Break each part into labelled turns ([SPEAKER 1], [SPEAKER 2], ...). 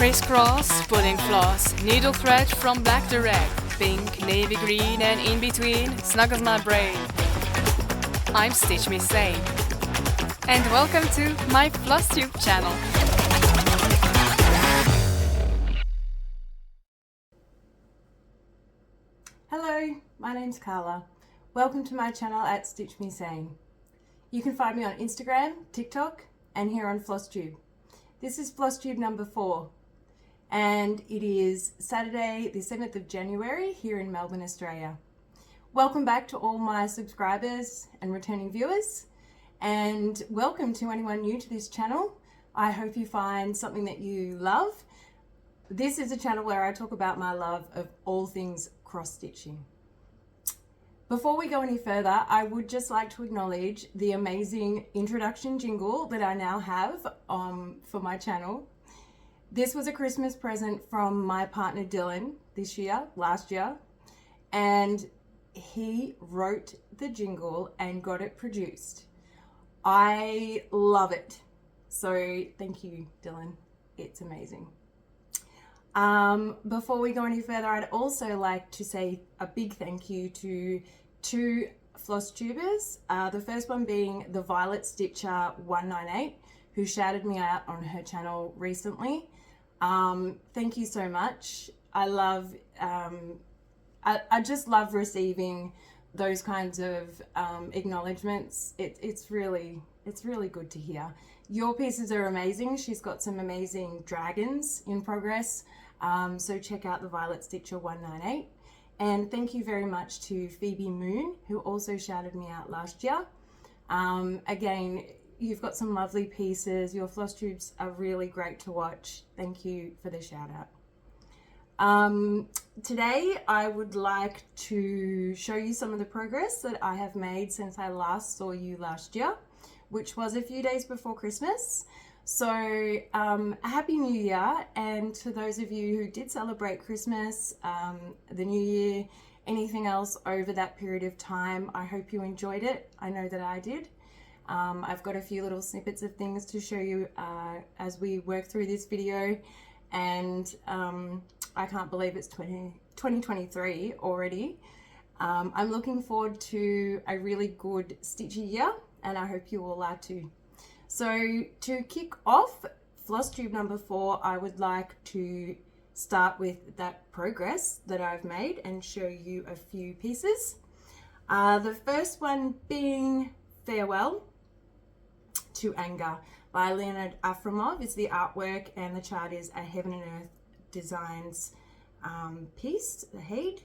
[SPEAKER 1] crisscross, pulling floss, needle thread from black to red, pink, navy green, and in between, snuggles my brain. I'm Stitch Me Sane, and welcome to my Flosstube channel.
[SPEAKER 2] Hello, my name's Carla. Welcome to my channel at Stitch Me Sane. You can find me on Instagram, TikTok, and here on Flosstube. This is Flosstube number 4, and it is Saturday the 7th of January here in Melbourne, Australia. Welcome back to all my subscribers and returning viewers, and welcome to anyone new to this channel. I hope you find something that you love. This is a channel where I talk about my love of all things cross-stitching. Before we go any further, I would just like to acknowledge the amazing introduction jingle that I now have for my channel. This was a Christmas present from my partner Dylan last year, and he wrote the jingle and got it produced. I love it. So thank you, Dylan. It's amazing. Before we go any further, I'd also like to say a big thank you to two Flosstubers. The first one being the Violet Stitcher 198, who shouted me out on her channel recently. Thank you so much. I love, I just love receiving those kinds of acknowledgements. It's really good to hear. Your pieces are amazing. She's got some amazing dragons in progress. So check out the Violet Stitcher 198. And thank you very much to Phoebe Moon, who also shouted me out last year. Again, you've got some lovely pieces. Your Flosstubes are really great to watch. Thank you for the shout out. Today, I would like to show you some of the progress that I have made since I last saw you last year, which was a few days before Christmas. So Happy New Year, and to those of you who did celebrate Christmas, the New Year, anything else over that period of time, I hope you enjoyed it. I know that I did. I've got a few little snippets of things to show you as we work through this video, and I can't believe it's 2023 already. I'm looking forward to a really good stitchy year, and I hope you all are too. So to kick off Flosstube number 4, I would like to start with that progress that I've made and show you a few pieces. The first one being Farewell to Anger by Leonard Afremov is the artwork, and the chart is a Heaven and Earth Designs piece, the HAED.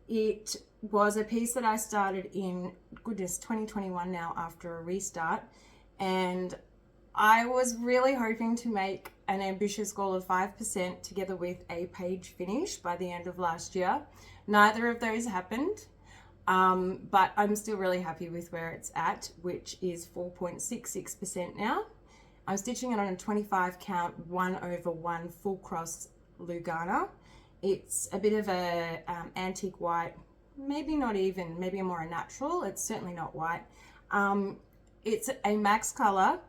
[SPEAKER 2] It was a piece that I started in, 2021 now, after a restart. And I was really hoping to make an ambitious goal of 5% together with a page finish by the end of last year. Neither of those happened, but I'm still really happy with where it's at, which is 4.66% now. I'm stitching it on a 25 count 1/1 full cross Lugana. It's a bit of a antique white, maybe not even, maybe more a natural. It's certainly not white. It's a max color,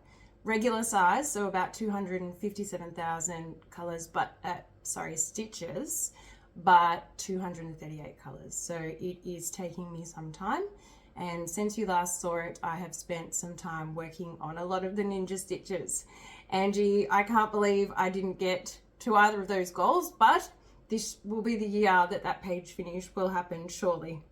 [SPEAKER 2] regular size, so about 257,000 colors, but stitches, but 238 colors. So it is taking me some time. And since you last saw it, I have spent some time working on a lot of the ninja stitches. Angie, I can't believe I didn't get to either of those goals, but this will be the year that page finish will happen, surely.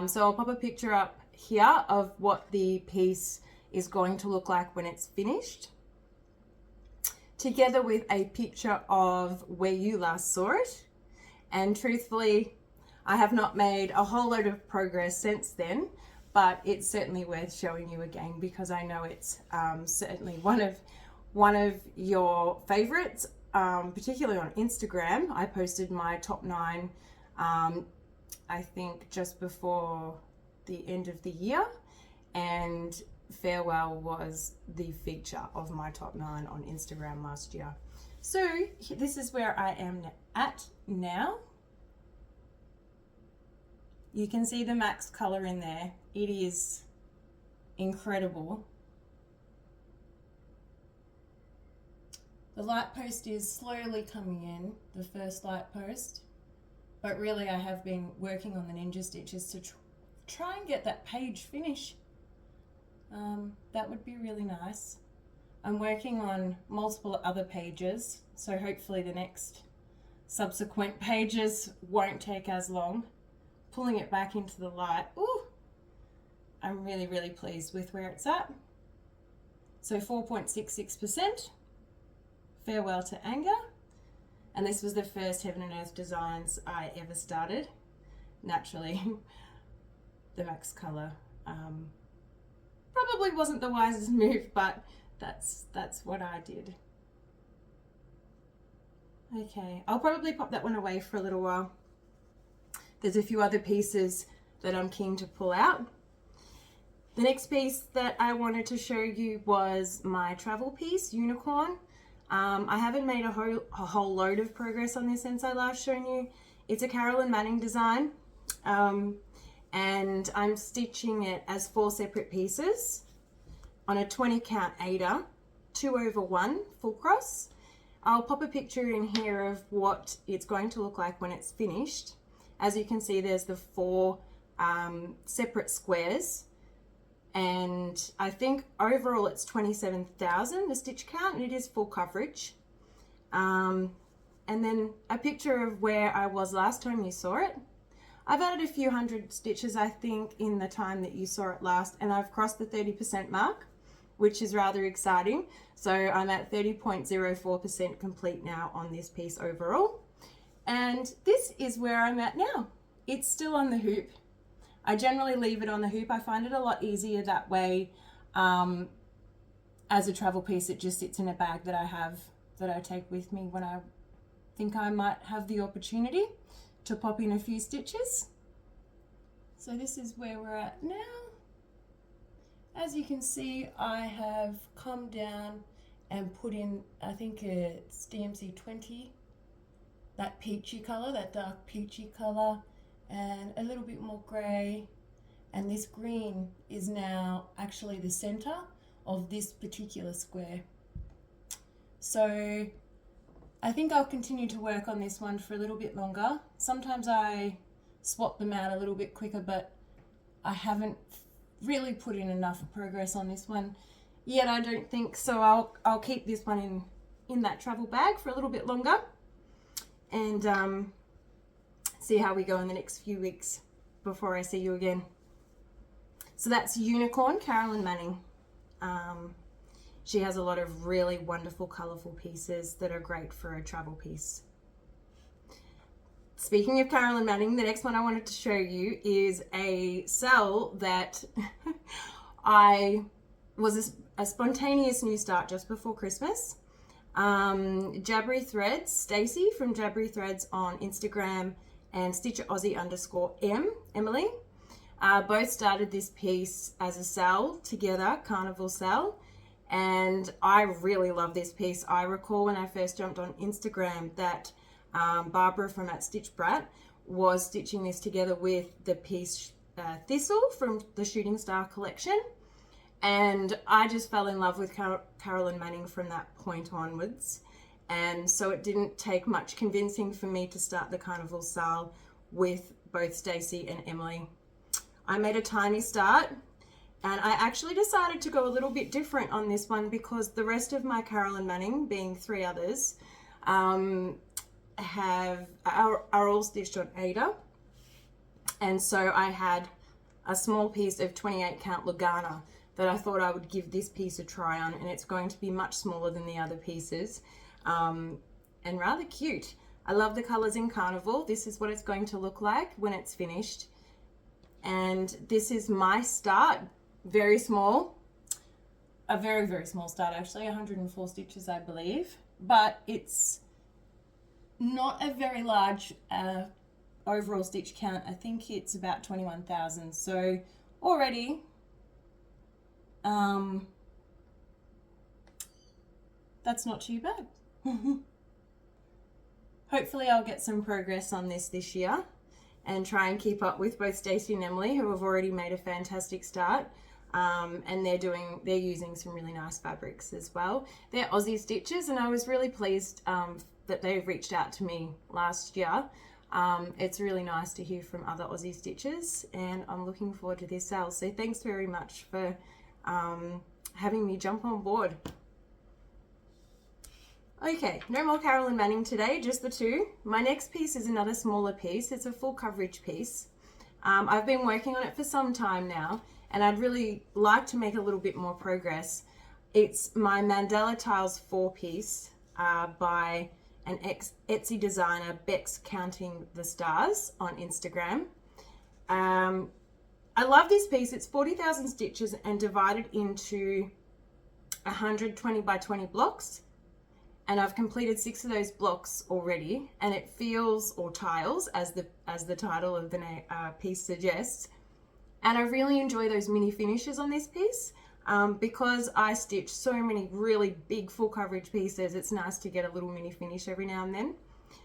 [SPEAKER 2] So I'll pop a picture up here of what the piece is going to look like when it's finished, together with a picture of where you last saw it. And truthfully, I have not made a whole load of progress since then, but it's certainly worth showing you again because I know it's certainly one of your favorites, particularly on Instagram. I posted my top 9 I think just before the end of the year, and Farewell was the feature of my top 9 on Instagram last year. So this is where I am at now. You can see the max color in there. It is incredible. The light post is slowly coming in, the first light post, but really I have been working on the ninja stitches to try and get that page finish. That would be really nice. I'm working on multiple other pages, so hopefully the next subsequent pages won't take as long. Pulling it back into the light, ooh, I'm really, really pleased with where it's at. So 4.66%, farewell to anger. And this was the first Heaven and Earth Designs I ever started. Naturally, the max color probably wasn't the wisest move, but that's what I did. Okay, I'll probably pop that one away for a little while. There's a few other pieces that I'm keen to pull out. The next piece that I wanted to show you was my travel piece, Unicorn. I haven't made a whole load of progress on this since I last shown you. It's a Carolyn Manning design, and I'm stitching it as 4 separate pieces on a 20 count aider, 2/1 full cross. I'll pop a picture in here of what it's going to look like when it's finished. As you can see, there's the 4 separate squares, and I think overall it's 27,000 the stitch count, and it is full coverage. And then a picture of where I was last time you saw it. I've added a few hundred stitches, I think, in the time that you saw it last, and I've crossed the 30% mark, which is rather exciting. So I'm at 30.04% complete now on this piece overall. And this is where I'm at now. It's still on the hoop. I generally leave it on the hoop. I find it a lot easier that way. As a travel piece, it just sits in a bag that I have, that I take with me when I think I might have the opportunity to pop in a few stitches. So this is where we're at now. As you can see, I have come down and put in, I think it's DMC 20, that peachy color, that dark peachy color, and a little bit more gray, and this green is now actually the center of this particular square. So I think I'll continue to work on this one for a little bit longer. Sometimes I swap them out a little bit quicker, but I haven't really put in enough progress on this one yet, I don't think. So I'll keep this one in that travel bag for a little bit longer, and see how we go in the next few weeks before I see you again. So that's Unicorn, Carolyn Manning. She has a lot of really wonderful, colourful pieces that are great for a travel piece. Speaking of Carolyn Manning, the next one I wanted to show you is a cell that I was a spontaneous new start just before Christmas. Jabbery Threads, Stacey from Jabbery Threads on Instagram, and Stitcher Aussie _ Emily, both started this piece as a cell together, Carnival cell, and I really love this piece. I recall when I first jumped on Instagram that Barbara from at Stitch Brat was stitching this together with the piece Thistle from the Shooting Star collection, and I just fell in love with Carolyn Manning from that point onwards. And so it didn't take much convincing for me to start the Carnival cell with both Stacey and Emily. I made a tiny start, and I actually decided to go a little bit different on this one because the rest of my Carolyn Manning, being 3 others, are all stitched on Ada. And so I had a small piece of 28 count Lugana that I thought I would give this piece a try on, and it's going to be much smaller than the other pieces, and rather cute. I love the colors in Carnival. This is what it's going to look like when it's finished. And this is my start, very small, a very, very small start actually, 104 stitches I believe, but it's not a very large overall stitch count. I think it's about 21,000, so already that's not too bad. Hopefully I'll get some progress on this year and try and keep up with both Stacey and Emily, who have already made a fantastic start. and they're using some really nice fabrics as well. They're Aussie stitches, and I was really pleased that they've reached out to me last year. It's really nice to hear from other Aussie stitches, and I'm looking forward to this sale. So thanks very much for having me jump on board. Okay, no more Carolyn Manning today, just the two. My next piece is another smaller piece. It's a full coverage piece. I've been working on it for some time now, and I'd really like to make a little bit more progress. It's my Mandala Tiles 4-piece by an Etsy designer, Beck's Counting the Stars on Instagram. I love this piece. It's 40,000 stitches and divided into 120 by 20 blocks. And I've completed 6 of those blocks already, and it feels, or tiles, as the title of the piece suggests. And I really enjoy those mini finishes on this piece because I stitch so many really big full coverage pieces. It's nice to get a little mini finish every now and then.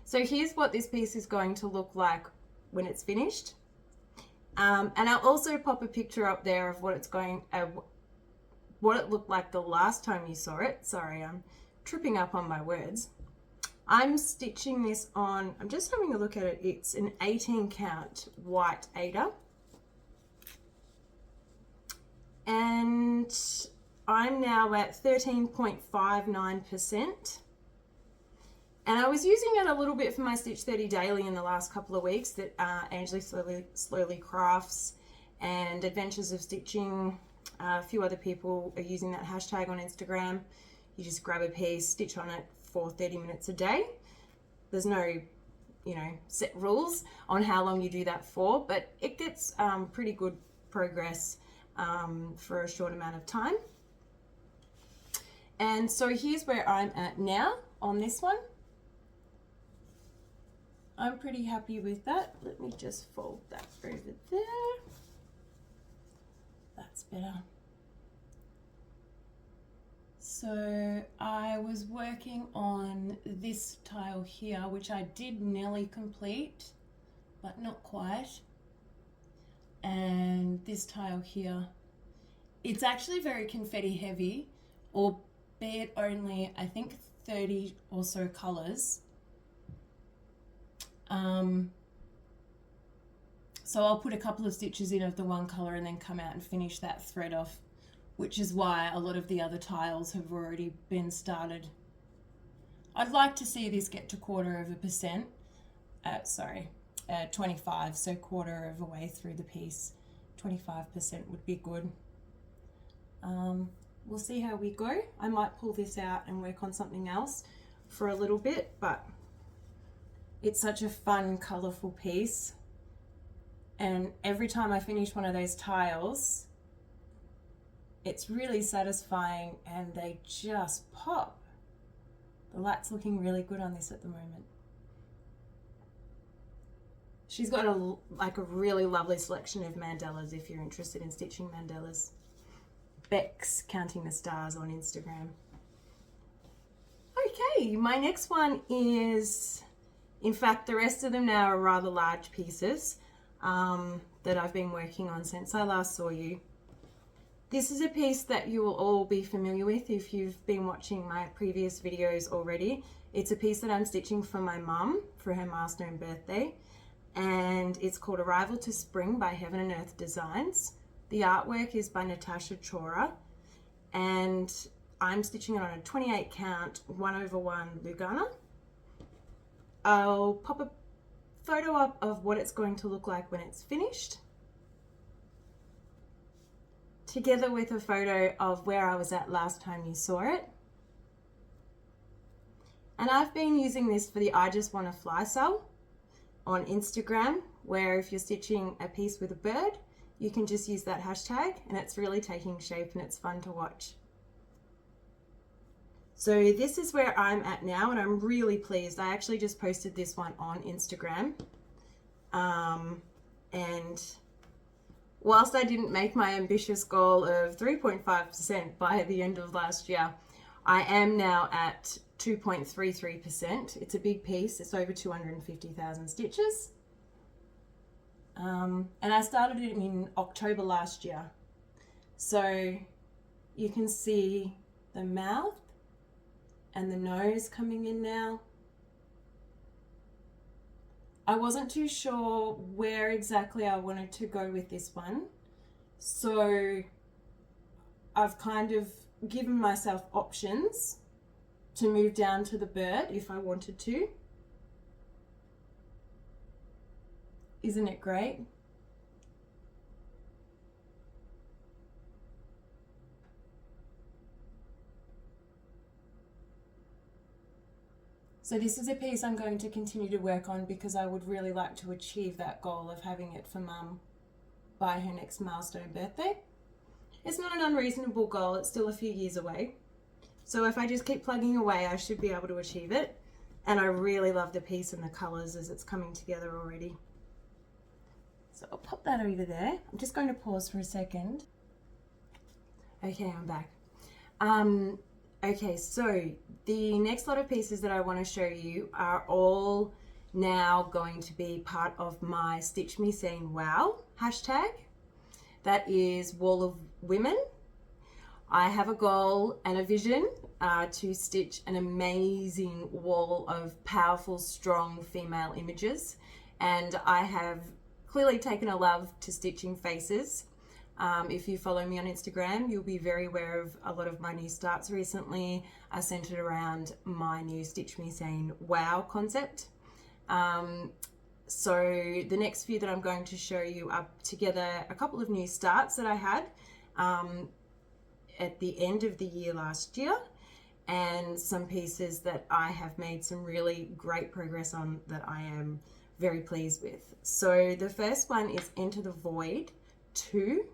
[SPEAKER 2] So here's what this piece is going to look like when it's finished. And I'll also pop a picture up there of what it looked like the last time you saw it. Sorry, I'm tripping up on my words. I'm stitching this on, I'm just having a look at it, it's an 18 count white Ada, and I'm now at 13.59%, and I was using it a little bit for my Stitch 30 daily in the last couple of weeks that Angela Slowly Crafts and Adventures of Stitching, a few other people are using that hashtag on Instagram. You just grab a piece, stitch on it for 30 minutes a day. There's no, set rules on how long you do that for, but it gets pretty good progress for a short amount of time. And so here's where I'm at now on this one. I'm pretty happy with that. Let me just fold that over there. That's better. So I was working on this tile here, which I did nearly complete, but not quite. And this tile here, it's actually very confetti heavy, albeit only, I think, 30 or so colors. So I'll put a couple of stitches in of the one color and then come out and finish that thread off, which is why a lot of the other tiles have already been started. I'd like to see this get to 25%, 25, so quarter of a way through the piece. 25% would be good. We'll see how we go. I might pull this out and work on something else for a little bit, but it's such a fun, colorful piece. And every time I finish one of those tiles, it's really satisfying and they just pop. The light's looking really good on this at the moment. She's got a really lovely selection of mandalas if you're interested in stitching mandalas. Beck's Counting the Stars on Instagram. Okay, my next one is, in fact, the rest of them now are rather large pieces that I've been working on since I last saw you. This is a piece that you will all be familiar with if you've been watching my previous videos already. It's a piece that I'm stitching for my mum for her milestone birthday, and it's called Arrival to Spring by Heaven and Earth Designs. The artwork is by Natasha Chora, and I'm stitching it on a 28 count 1/1 Lugana. I'll pop a photo up of what it's going to look like when it's finished, together with a photo of where I was at last time you saw it. And I've been using this for the I Just Wanna Fly sale on Instagram, where if you're stitching a piece with a bird, you can just use that hashtag, and it's really taking shape and it's fun to watch. So this is where I'm at now, and I'm really pleased. I actually just posted this one on Instagram. And whilst I didn't make my ambitious goal of 3.5% by the end of last year, I am now at 2.33%. It's a big piece. It's over 250,000 stitches. And I started it in October last year. So you can see the mouth and the nose coming in now. I wasn't too sure where exactly I wanted to go with this one, so I've kind of given myself options to move down to the bird if I wanted to. Isn't it great? So this is a piece I'm going to continue to work on because I would really like to achieve that goal of having it for Mum by her next milestone birthday. It's not an unreasonable goal, it's still a few years away. So if I just keep plugging away, I should be able to achieve it. And I really love the piece and the colours as it's coming together already. So I'll pop that over there. I'm just going to pause for a second. Okay, I'm back. Okay, so the next lot of pieces that I want to show you are all now going to be part of my Stitch Me Scene Wow hashtag. That is Wall of Women. I have a goal and a vision to stitch an amazing wall of powerful, strong female images. And I have clearly taken a love to stitching faces. If you follow me on Instagram, you'll be very aware of a lot of my new starts recently are centered around my new Stitch Me Scene Wow concept. So the next few that I'm going to show you are together a couple of new starts that I had at the end of the year last year, and some pieces that I have made some really great progress on that I am very pleased with. So the first one is Enter the Void 2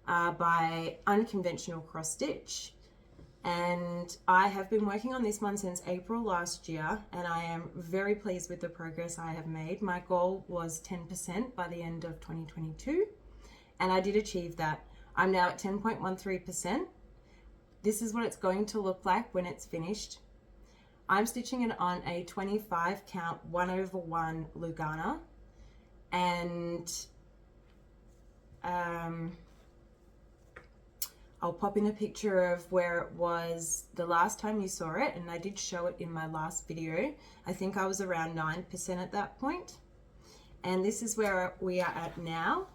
[SPEAKER 2] by Unconventional Crosstitch. And I have been working on this one since April last year, and I am very pleased with the progress I have made. My goal was 10% by the end of 2022, and I did achieve that. I'm now at 10.13%. This is what it's going to look like when it's finished. I'm stitching it on a 25 count 1/1 Lugana, and I'll pop in a picture of where it was the last time you saw it, and I did show it in my last video. I think I was around 9% at that point. And this is where we are at now,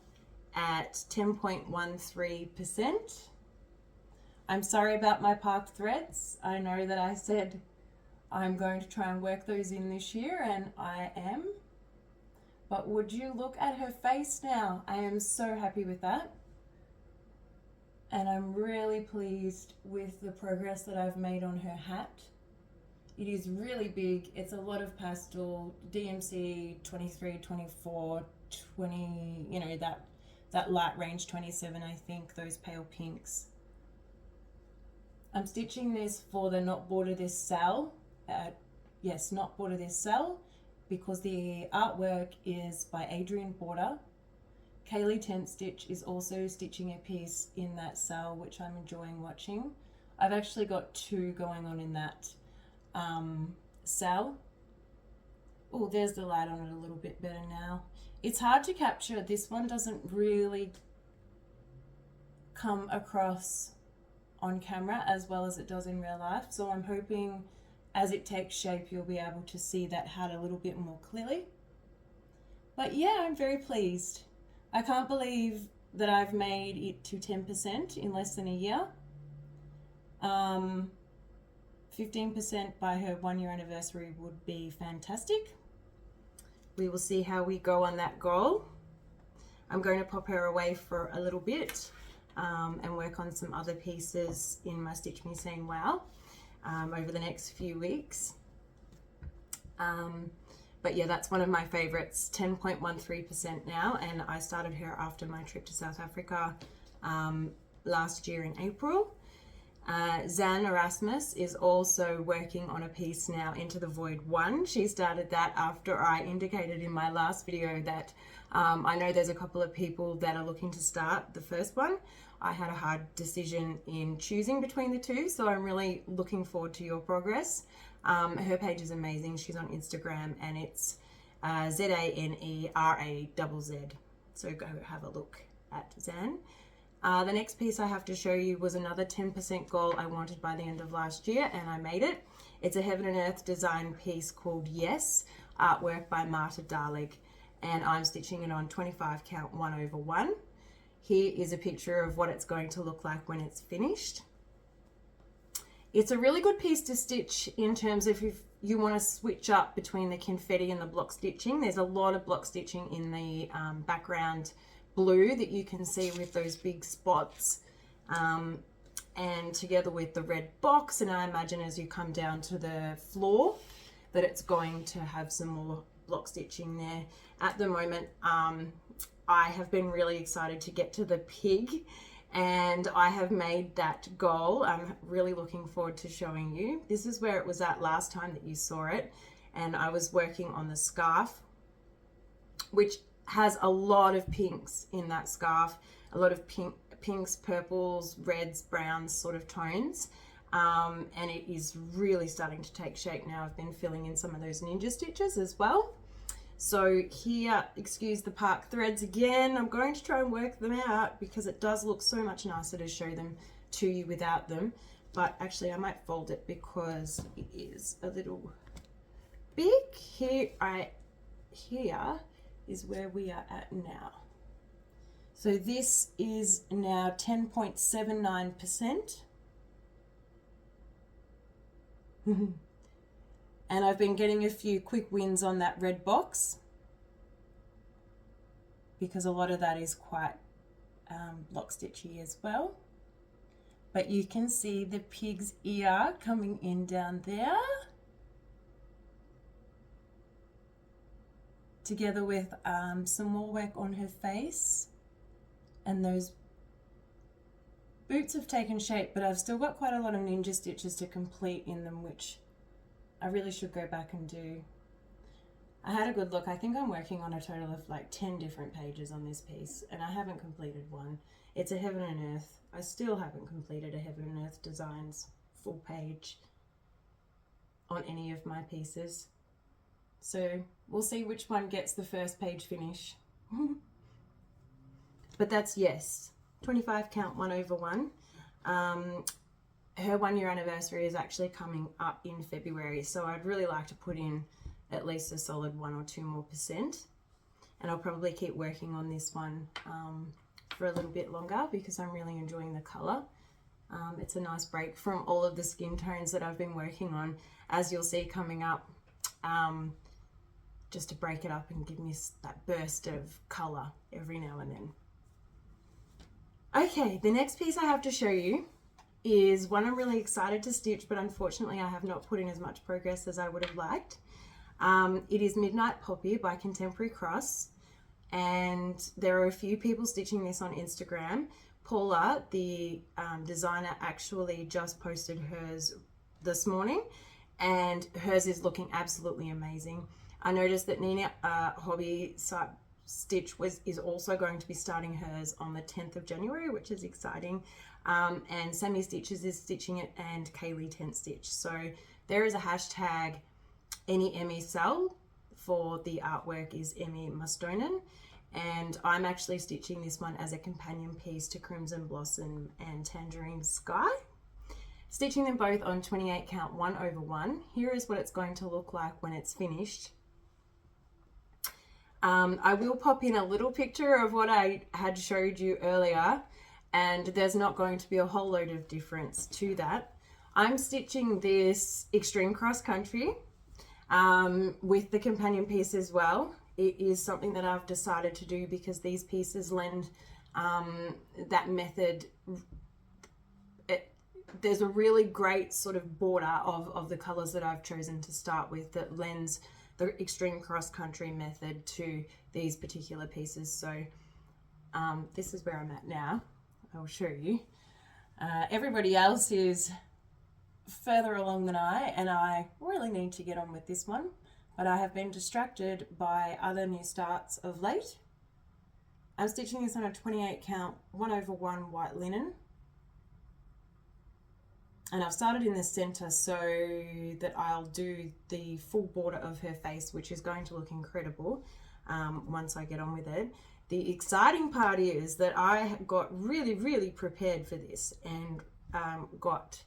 [SPEAKER 2] at 10.13%. I'm sorry about my parked threads. I know that I said I'm going to try and work those in this year, and I am. But would you look at her face now? I am so happy with that. And I'm really pleased with the progress that I've made on her hat. It is really big. It's a lot of pastel, DMC 23, 24, 20, you know, that light range 27, I think, those pale pinks. I'm stitching this for the Not Border This Cell. Yes, Not Border This Cell, because the artwork is by Adrian Border. Kaylee Tent Stitch is also stitching a piece in that cell, which I'm enjoying watching. I've actually got two going on in that cell. Oh, there's the light on it a little bit better now. It's hard to capture. This one doesn't really come across on camera as well as it does in real life. So I'm hoping as it takes shape, you'll be able to see that hat a little bit more clearly. But yeah, I'm very pleased. I can't believe that I've made it to 10% in less than a year. 15% by her 1 year anniversary would be fantastic. We will see how we go on that goal. I'm going to pop her away for a little bit and work on some other pieces in my Stitch Me Scene Wow over the next few weeks. But yeah, that's one of my favorites, 10.13% now, and I started her after my trip to South Africa last year in April. Zan Erasmus is also working on a piece now, Into the Void 1. She started that after I indicated in my last video that I know there's a couple of people that are looking to start the first one. I had a hard decision in choosing between the two, so I'm really looking forward to your progress. Her page is amazing. She's on Instagram, and it's ZANERAZZ. So go have a look at Zan. The next piece I have to show you was another 10% goal I wanted by the end of last year, and I made it. It's a Heaven and Earth design piece called Yes, artwork by Marta Darlig, and I'm stitching it on 25 count 1/1. Here is a picture of what it's going to look like when it's finished. It's a really good piece to stitch in terms of if you want to switch up between the confetti and the block stitching. There's a lot of block stitching in the background blue that you can see with those big spots, and together with the red box, and I imagine as you come down to the floor that it's going to have some more block stitching there. At the moment, I have been really excited to get to the pig, and I have made that goal. I'm really looking forward to showing you. This is where it was at last time that you saw it, and I was working on the scarf, which has a lot of pinks in that scarf, a lot of pinks, purples, reds, browns sort of tones, and it is really starting to take shape now. I've been filling in some of those ninja stitches as well. So here, excuse the park threads again. I'm going to try and work them out because it does look so much nicer to show them to you without them. But actually I might fold it because it is a little big. Here is where we are at now. So this is now 10.79%. And I've been getting a few quick wins on that red box because a lot of that is quite block stitchy as well. But you can see the pig's ear coming in down there, together with some more work on her face, and those boots have taken shape, but I've still got quite a lot of ninja stitches to complete in them, which I really should go back and do. I had a good look. I think I'm working on a total of like 10 different pages on this piece, and I haven't completed one. It's a Heaven and Earth. I still haven't completed a Heaven and Earth Designs full page on any of my pieces. So we'll see which one gets the first page finish. But that's Yes, 25 count 1/1. Her 1 year anniversary is actually coming up in February, so I'd really like to put in at least a solid 1 or 2 more %. And I'll probably keep working on this one for a little bit longer because I'm really enjoying the color. It's a nice break from all of the skin tones that I've been working on, as you'll see coming up, just to break it up and give me that burst of color every now and then. Okay, the next piece I have to show you is one I'm really excited to stitch, but unfortunately I have not put in as much progress as I would have liked. It is Midnight Poppy by Contemporary Cross, and there are a few people stitching this on Instagram. Paula, the designer, actually just posted hers this morning, and hers is looking absolutely amazing. I noticed that Nina Hobby Stitch is also going to be starting hers on the 10th of January, which is exciting. And Sammy Stitches is stitching it, and Kaylee Tent Stitch. So there is a hashtag any Emmy sell for the artwork is Emmy Mustonen, and I'm actually stitching this one as a companion piece to Crimson Blossom and Tangerine Sky. Stitching them both on 28 count 1/1. Here is what it's going to look like when it's finished. I will pop in a little picture of what I had showed you earlier, and there's not going to be a whole load of difference to that. I'm stitching this Extreme Cross Country with the companion piece as well. It is something that I've decided to do because these pieces lend that method. There's a really great sort of border of the colors that I've chosen to start with that lends the Extreme Cross Country method to these particular pieces. So this is where I'm at now. I'll show you. Everybody else is further along than I, and I really need to get on with this one, but I have been distracted by other new starts of late. I'm stitching this on a 28 count 1/1 white linen, and I've started in the center so that I'll do the full border of her face, which is going to look incredible once I get on with it. the exciting part is that I got really prepared for this and got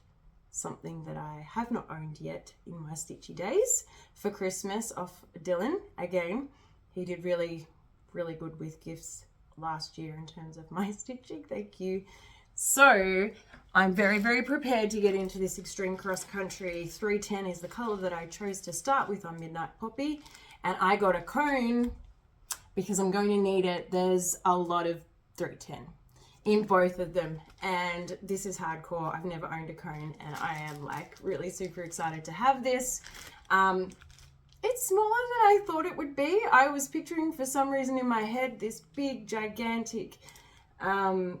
[SPEAKER 2] something that I have not owned yet in my stitchy days for Christmas off Dylan. Again, he did really good with gifts last year in terms of my stitching. Thank you. So I'm very prepared to get into this extreme cross country. 310 is the color that I chose to start with on Midnight Poppy, and I got a cone because I'm going to need it. There's a lot of 310 in both of them, and this is hardcore. I've never owned a cone, and I am like really super excited to have this. It's smaller than I thought it would be. I was picturing for some reason in my head this big gigantic cone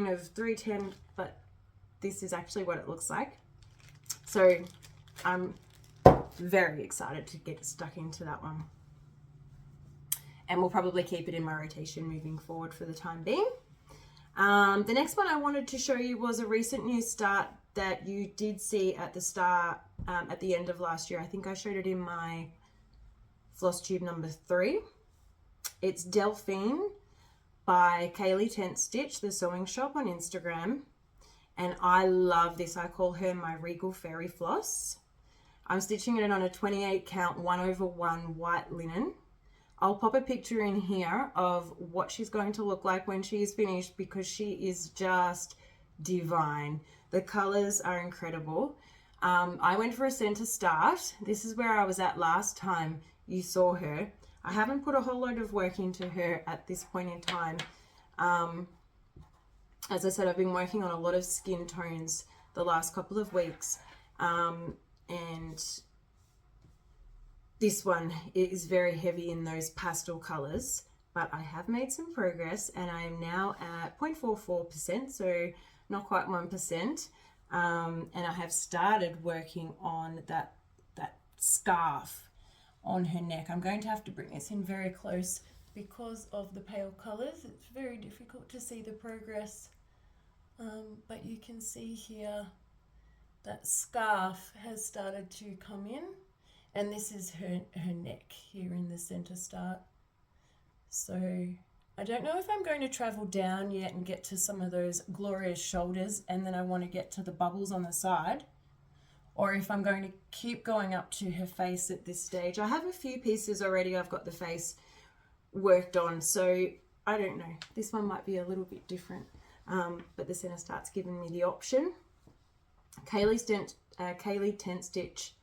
[SPEAKER 2] of 310, but this is actually what it looks like. So I'm very excited to get stuck into that one, and we'll probably keep it in my rotation moving forward for the time being. The next one I wanted to show you was a recent new start that you did see at the start at the end of last year. I think I showed it in my Flosstube number 3. It's Delphine by Kaylee Tent Stitch, the sewing shop on Instagram, and I love this. I call her my Regal Fairy Floss. I'm stitching it on a 28 count 1/1 white linen. I'll pop a picture in here of what she's going to look like when she is finished, because she is just divine. The colors are incredible. I went for a center start. This is where I was at last time you saw her. I haven't put a whole load of work into her at this point in time. As I said, I've been working on a lot of skin tones the last couple of weeks, and this one is very heavy in those pastel colors, but I have made some progress, and I am now at 0.44%, so not quite 1%. And I have started working on that scarf on her neck. I'm going to have to bring this in very close because of the pale colors. It's very difficult to see the progress, but you can see here that scarf has started to come in. And this is her neck here in the center start. So I don't know if I'm going to travel down yet and get to some of those glorious shoulders, and then I want to get to the bubbles on the side, or if I'm going to keep going up to her face at this stage. I have a few pieces already. I've got the face worked on, so I don't know. This one might be a little bit different, but the center start's given me the option. Kaylee Tent Stitch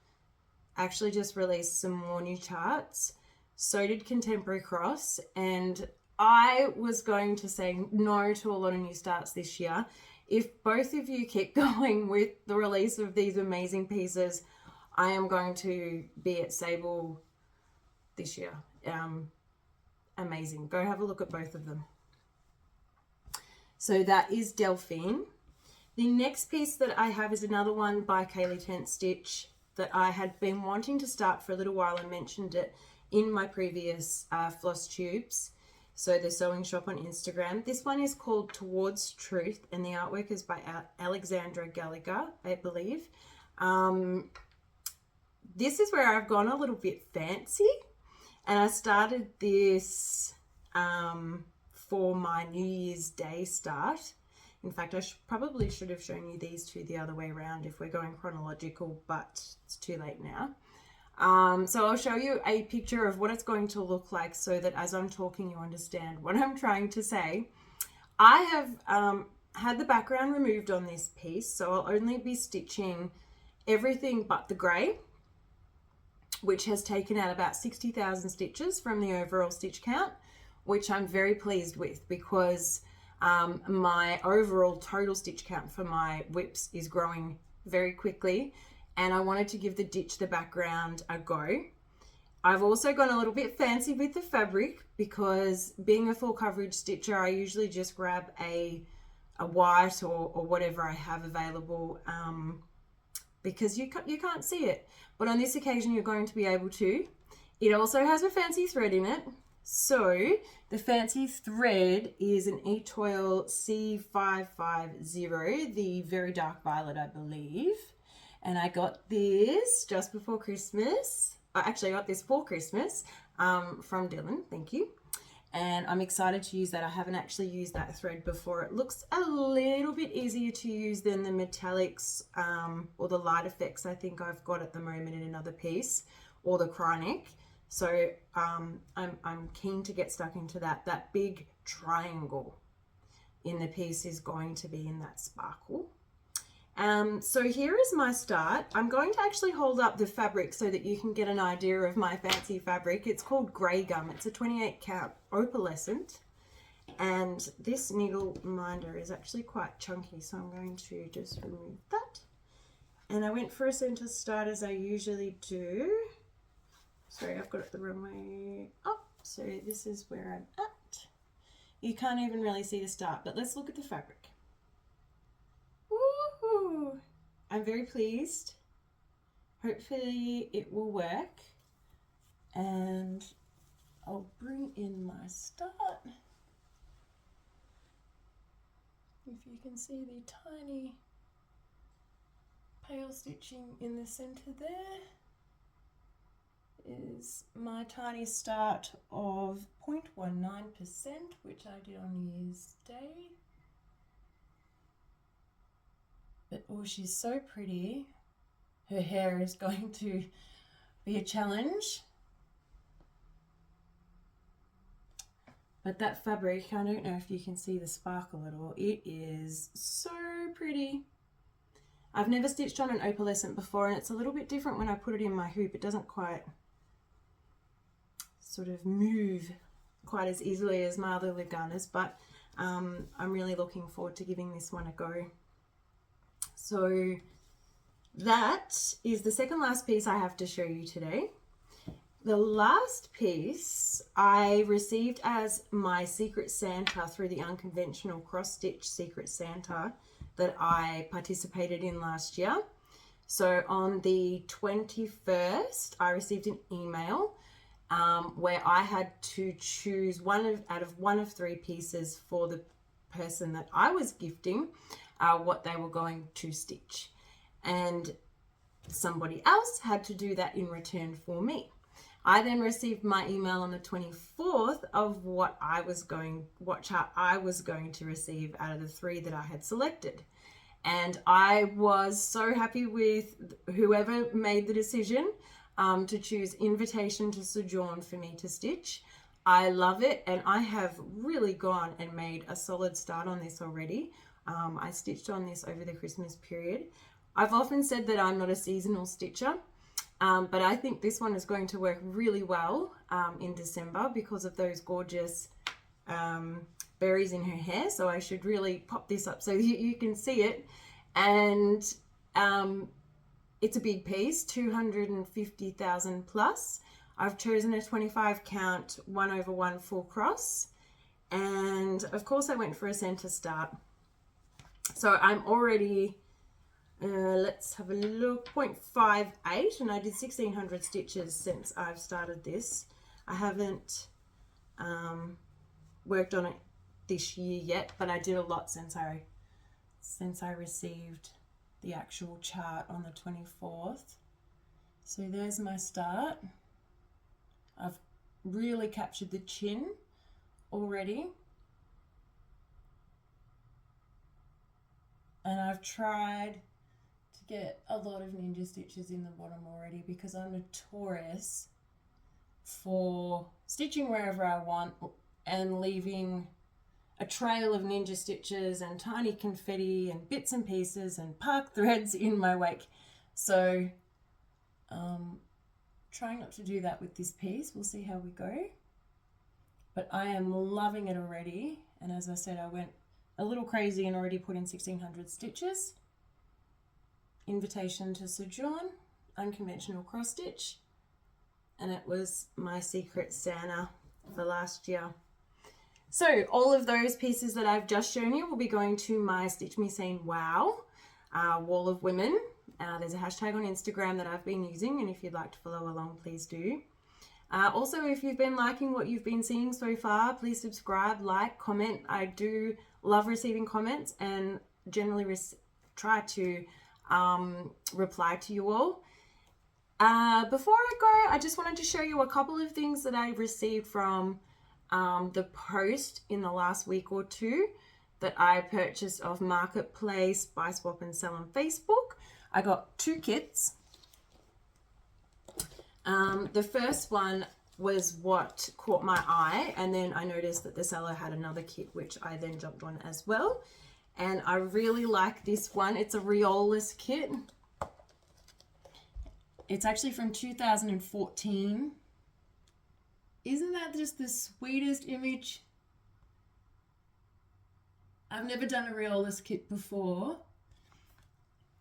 [SPEAKER 2] actually just released some more new charts. So did Contemporary Cross, and I was going to say no to a lot of new starts this year. If both of you keep going with the release of these amazing pieces, I am going to be at Sable this year. Amazing. Go have a look at both of them. So that is Delphine. The next piece that I have is another one by Kaylee Tent Stitch that I had been wanting to start for a little while and mentioned it in my previous Flosstubes. So the sewing shop on Instagram. This one is called Towards Truth, and the artwork is by Alexandra Gallagher, I believe. This is where I've gone a little bit fancy, and I started this for my New Year's Day start. In fact, I probably should have shown you these two the other way around if we're going chronological, but it's too late now. So I'll show you a picture of what it's going to look like so that as I'm talking you understand what I'm trying to say. I have had the background removed on this piece, so I'll only be stitching everything but the grey, which has taken out about 60,000 stitches from the overall stitch count, which I'm very pleased with, because my overall total stitch count for my whips is growing very quickly, and I wanted to give the ditch the background a go. I've also gone a little bit fancy with the fabric, because being a full coverage stitcher, I usually just grab a white or whatever I have available, because you can't see it. But on this occasion, you're going to be able to. It also has a fancy thread in it. So the fancy thread is an Etoile C550, the very dark violet, I believe. And I got this just before Christmas. Actually, I got this for Christmas from Dylan. Thank you. and I'm excited to use that. I haven't actually used that thread before. It looks a little bit easier to use than the metallics or the light effects I think I've got at the moment in another piece, or the chronic. So I'm keen to get stuck into that. That big triangle in the piece is going to be in that sparkle. So here is my start. I'm going to actually hold up the fabric so that you can get an idea of my fancy fabric. It's called Grey Gum. It's a 28 count opalescent, and this needle minder is actually quite chunky, so I'm going to just remove that. And I went for a center start as I usually do. Sorry, I've got it the wrong way up. So this is where I'm at. You can't even really see the start, but let's look at the fabric. Woohoo! I'm very pleased. Hopefully it will work. And I'll bring in my start. If you can see the tiny pale stitching in the center there, is my tiny start of 0.19%, which I did on New Year's Day. But oh, she's so pretty. Her hair is going to be a challenge. But that fabric, I don't know if you can see the sparkle at all. It is so pretty. I've never stitched on an opalescent before, and it's a little bit different when I put it in my hoop. It doesn't quite sort of move quite as easily as my other Laganas, but I'm really looking forward to giving this one a go. So that is the second last piece I have to show you today. The last piece I received as my Secret Santa through the Unconventional Crosstitch Secret Santa that I participated in last year. So on the 21st, I received an email where I had to choose out of one of three pieces for the person that I was gifting what they were going to stitch. And somebody else had to do that in return for me. I then received my email on the 24th of what chart I was going to receive out of the three that I had selected. And I was so happy with whoever made the decision to choose Invitation to Sojourn for me to stitch. I love it, and I have really gone and made a solid start on this already. I stitched on this over the Christmas period. I've often said that I'm not a seasonal stitcher, but I think this one is going to work really well in December because of those gorgeous berries in her hair. So I should really pop this up so you can see it. And it's a big piece, 250,000 plus. I've chosen a 25 count 1/1 full cross. And of course I went for a center start. So I'm already, let's have a look, 0.58, and I did 1,600 stitches since I've started this. I haven't worked on it this year yet, but I did a lot since I received the actual chart on the 24th. So there's my start. I've really captured the chin already. And I've tried to get a lot of ninja stitches in the bottom already because I'm notorious for stitching wherever I want and leaving a trail of ninja stitches and tiny confetti and bits and pieces and park threads in my wake. So trying not to do that with this piece. We'll see how we go. But I am loving it already. And as I said, I went a little crazy and already put in 1,600 stitches. Invitation to Sojourn, Unconventional Crosstitch, and it was my Secret Santa for last year. So all of those pieces that I've just shown you will be going to my Stitch Me Saying Wow wall of women. There's a hashtag on Instagram that I've been using, and if you'd like to follow along, please do. Also, if you've been liking what you've been seeing so far, please subscribe, like, comment. I do love receiving comments and generally try to reply to you all. Before I go, I just wanted to show you a couple of things that I received from the post in the last week or two that I purchased off Marketplace, Buy Swap and Sell on Facebook. I got 2 kits. The first one was what caught my eye, and then I noticed that the seller had another kit which I then jumped on as well, and I really like this one. It's a Riola's kit. It's actually from 2014. Isn't that just the sweetest image? I've never done a Riola's kit before,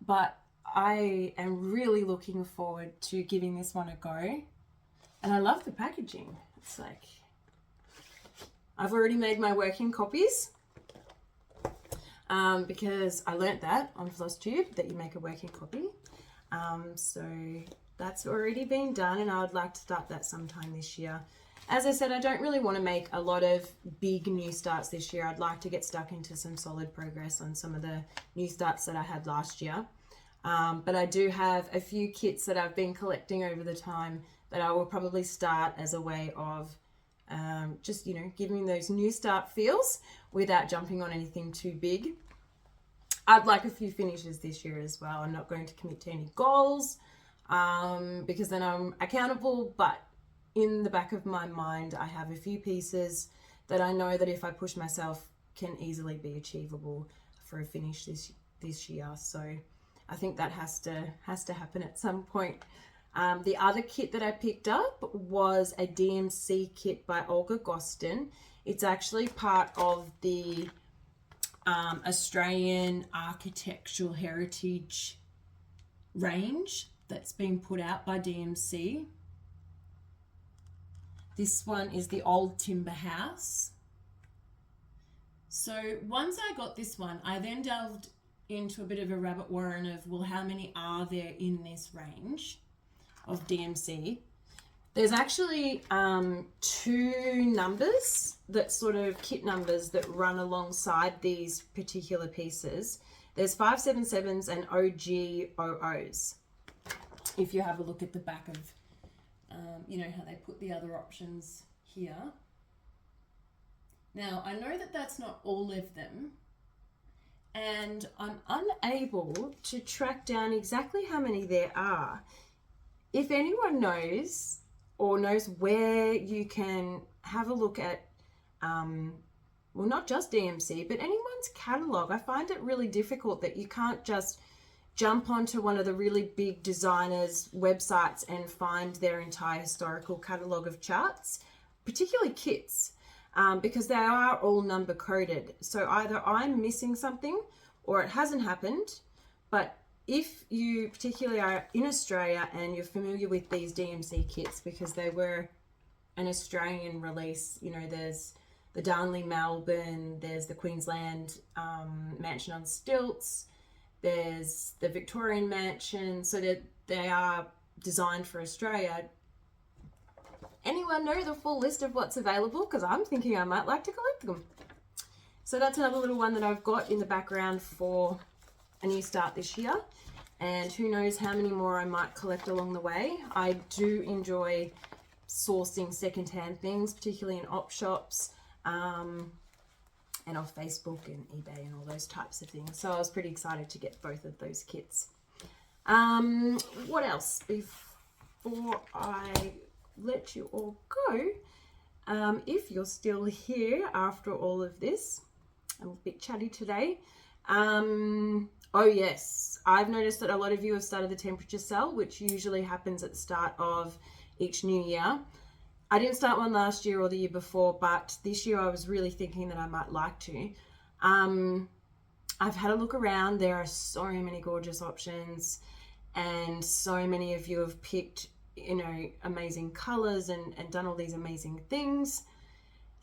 [SPEAKER 2] but I am really looking forward to giving this one a go. And I love the packaging. It's like, I've already made my working copies because I learnt that on Flosstube, that you make a working copy. So that's already been done, and I would like to start that sometime this year. As I said, I don't really want to make a lot of big new starts this year. I'd like to get stuck into some solid progress on some of the new starts that I had last year. But I do have a few kits that I've been collecting over the time that I will probably start as a way of just, you know, giving those new start feels without jumping on anything too big. I'd like a few finishes this year as well. I'm not going to commit to any goals because then I'm accountable, but in the back of my mind, I have a few pieces that I know that if I push myself can easily be achievable for a finish this year. So I think that has to happen at some point. The other kit that I picked up was a DMC kit by Olga Gostin. It's actually part of the Australian Architectural Heritage range that's been put out by DMC. This one is the Old Timber House. So once I got this one, I then delved into a bit of a rabbit warren of, well, how many are there in this range of DMC? There's actually 2 numbers, that sort of kit numbers that run alongside these particular pieces. There's 577s and OG00s. If you have a look at the back of, you know, how they put the other options here. Now, I know that that's not all of them, and I'm unable to track down exactly how many there are. If anyone knows or knows where you can have a look at, well, not just DMC, but anyone's catalogue, I find it really difficult that you can't just jump onto one of the really big designers' websites and find their entire historical catalogue of charts, particularly kits, because they are all number coded. So either I'm missing something or it hasn't happened. But if you particularly are in Australia and you're familiar with these DMC kits, because they were an Australian release, you know, there's the Darnley Melbourne, there's the Queensland Mansion on Stilts, there's the Victorian Mansion, so they are designed for Australia. Anyone know the full list of what's available? Because I'm thinking I might like to collect them. So that's another little one that I've got in the background for a new start this year. And who knows how many more I might collect along the way. I do enjoy sourcing secondhand things, particularly in op shops, and off Facebook and eBay and all those types of things. So I was pretty excited to get both of those kits. What else before I let you all go? If you're still here after all of this, I'm a bit chatty today. Oh yes, I've noticed that a lot of you have started the temperature cell, which usually happens at the start of each new year. I didn't start one last year or the year before, but this year I was really thinking that I might like to. I've had a look around. There are so many gorgeous options, and so many of you have picked, you know, amazing colors and done all these amazing things.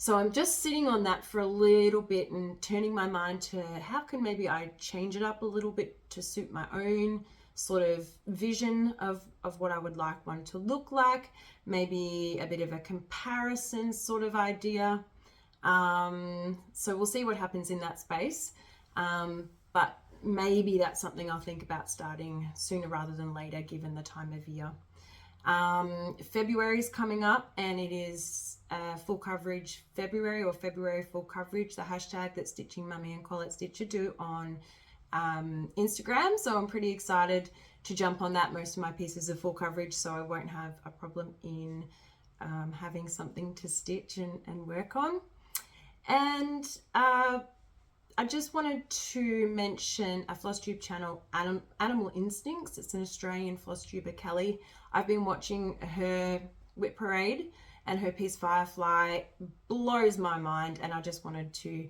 [SPEAKER 2] So I'm just sitting on that for a little bit and turning my mind to how can maybe I change it up a little bit to suit my own sort of vision of what I would like one to look like, maybe a bit of a comparison sort of idea. So we'll see what happens in that space. But maybe that's something I'll think about starting sooner rather than later, given the time of year. February is coming up, and it is full coverage February, or February full coverage, the hashtag that Stitching Mummy and Colette Stitcher do on Instagram. So I'm pretty excited to jump on that. Most of my pieces are full coverage, so I won't have a problem in having something to stitch and work on. And I just wanted to mention a Flosstube channel, Animal Instincts. It's an Australian Flosstuber, Kelly. I've been watching her Whip Parade, and her piece Firefly blows my mind, and I just wanted to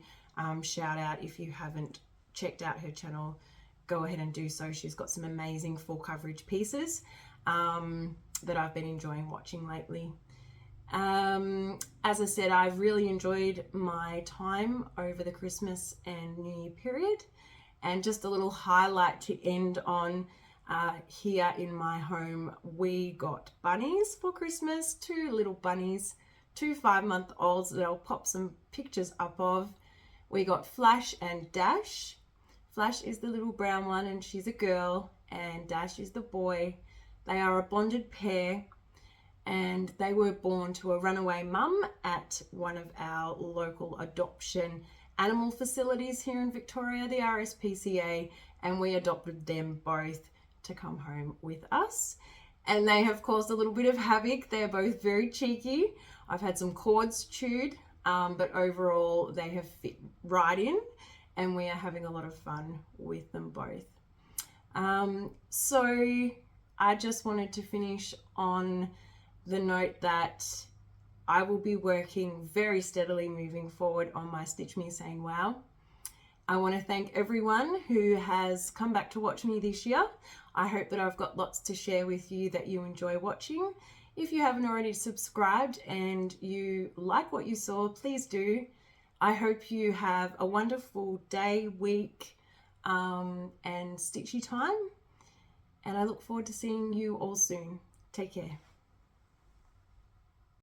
[SPEAKER 2] shout out, if you haven't checked out her channel, go ahead and do so. She's got some amazing full coverage pieces that I've been enjoying watching lately. As I said, I've really enjoyed my time over the Christmas and New Year period, and just a little highlight to end on. Here in my home, we got bunnies for Christmas, 2 little bunnies, 2 5-month-olds that I'll pop some pictures up of. We got Flash and Dash. Flash is the little brown one, and she's a girl, and Dash is the boy. They are a bonded pair, and they were born to a runaway mum at one of our local adoption animal facilities here in Victoria, the RSPCA, and we adopted them both to come home with us. And they have caused a little bit of havoc. They're both very cheeky. I've had some cords chewed, but overall they have fit right in, and we are having a lot of fun with them both. So I just wanted to finish on the note that I will be working very steadily moving forward on my Stitch Me Saying Wow. I want to thank everyone who has come back to watch me this year. I hope that I've got lots to share with you that you enjoy watching. If you haven't already subscribed and you like what you saw, please do. I hope you have a wonderful day, week, and stitchy time. And I look forward to seeing you all soon. Take care.